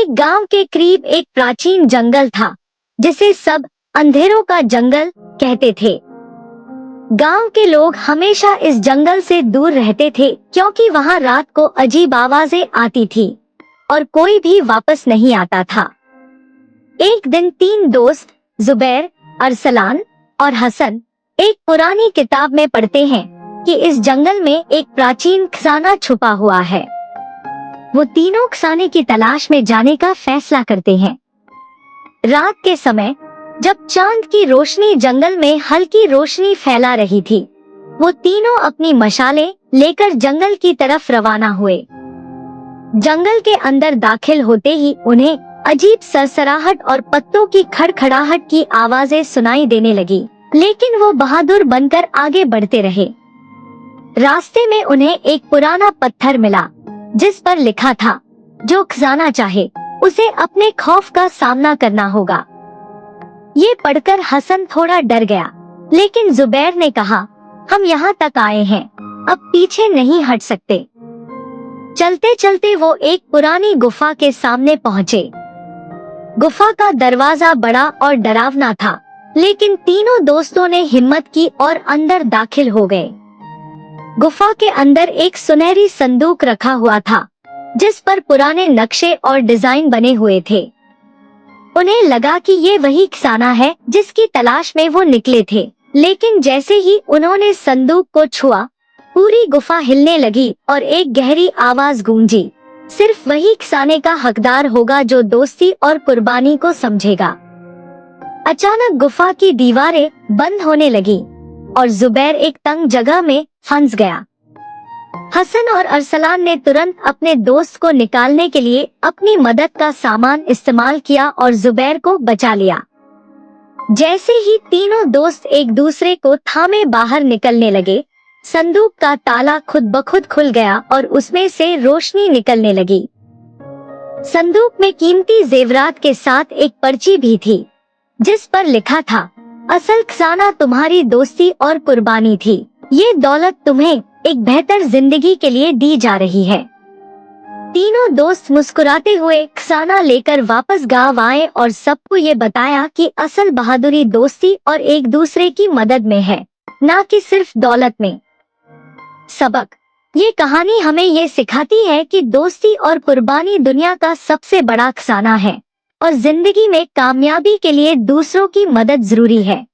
एक गांव के करीब एक प्राचीन जंगल था जिसे सब अंधेरों का जंगल कहते थे। गांव के लोग हमेशा इस जंगल से दूर रहते थे क्योंकि वहां रात को अजीब आवाजें आती थी और कोई भी वापस नहीं आता था। एक दिन तीन दोस्त जुबैर, अरसलान और हसन एक पुरानी किताब में पढ़ते हैं कि इस जंगल में एक प्राचीन खजाना छुपा हुआ है। वो तीनों खजाने की तलाश में जाने का फैसला करते हैं। रात के समय जब चांद की रोशनी जंगल में हल्की रोशनी फैला रही थी, वो तीनों अपनी मशालें लेकर जंगल की तरफ रवाना हुए। जंगल के अंदर दाखिल होते ही उन्हें अजीब सरसराहट और पत्तों की खड़खड़ाहट की आवाजें सुनाई देने लगी, लेकिन वो बहादुर बनकर आगे बढ़ते रहे। रास्ते में उन्हें एक पुराना पत्थर मिला जिस पर लिखा था, जो खजाना चाहे उसे अपने खौफ का सामना करना होगा। ये पढ़कर हसन थोड़ा डर गया, लेकिन जुबैर ने कहा, हम यहाँ तक आए हैं, अब पीछे नहीं हट सकते। चलते चलते वो एक पुरानी गुफा के सामने पहुँचे। गुफा का दरवाजा बड़ा और डरावना था, लेकिन तीनों दोस्तों ने हिम्मत की और अंदर दाखिल हो गए। गुफा के अंदर एक सुनहरी संदूक रखा हुआ था जिस पर पुराने नक्शे और डिजाइन बने हुए थे। उन्हें लगा कि ये वही खजाना है जिसकी तलाश में वो निकले थे, लेकिन जैसे ही उन्होंने संदूक को छुआ, पूरी गुफा हिलने लगी और एक गहरी आवाज गूंजी, सिर्फ वही खजाने का हकदार होगा जो दोस्ती और कुर्बानी को समझेगा। अचानक गुफा की दीवारें बंद होने लगी और जुबैर एक तंग जगह में फंस गया। हसन और अरसलान ने तुरंत अपने दोस्त को निकालने के लिए अपनी मदद का सामान इस्तेमाल किया और जुबैर को बचा लिया। जैसे ही तीनों दोस्त एक दूसरे को थामे बाहर निकलने लगे, संदूक का ताला खुद ब खुद खुल गया और उसमें से रोशनी निकलने लगी। संदूक में कीमती जेवरात के साथ एक पर्ची भी थी जिस पर लिखा था, असल खजाना तुम्हारी दोस्ती और कुर्बानी थी। ये दौलत तुम्हें एक बेहतर जिंदगी के लिए दी जा रही है। तीनों दोस्त मुस्कुराते हुए खजाना लेकर वापस गांव आए और सबको ये बताया कि असल बहादुरी दोस्ती और एक दूसरे की मदद में है, ना कि सिर्फ दौलत में। सबक: ये कहानी हमें ये सिखाती है कि दोस्ती और कुर्बानी दुनिया का सबसे बड़ा खजाना है और जिंदगी में कामयाबी के लिए दूसरों की मदद जरूरी है।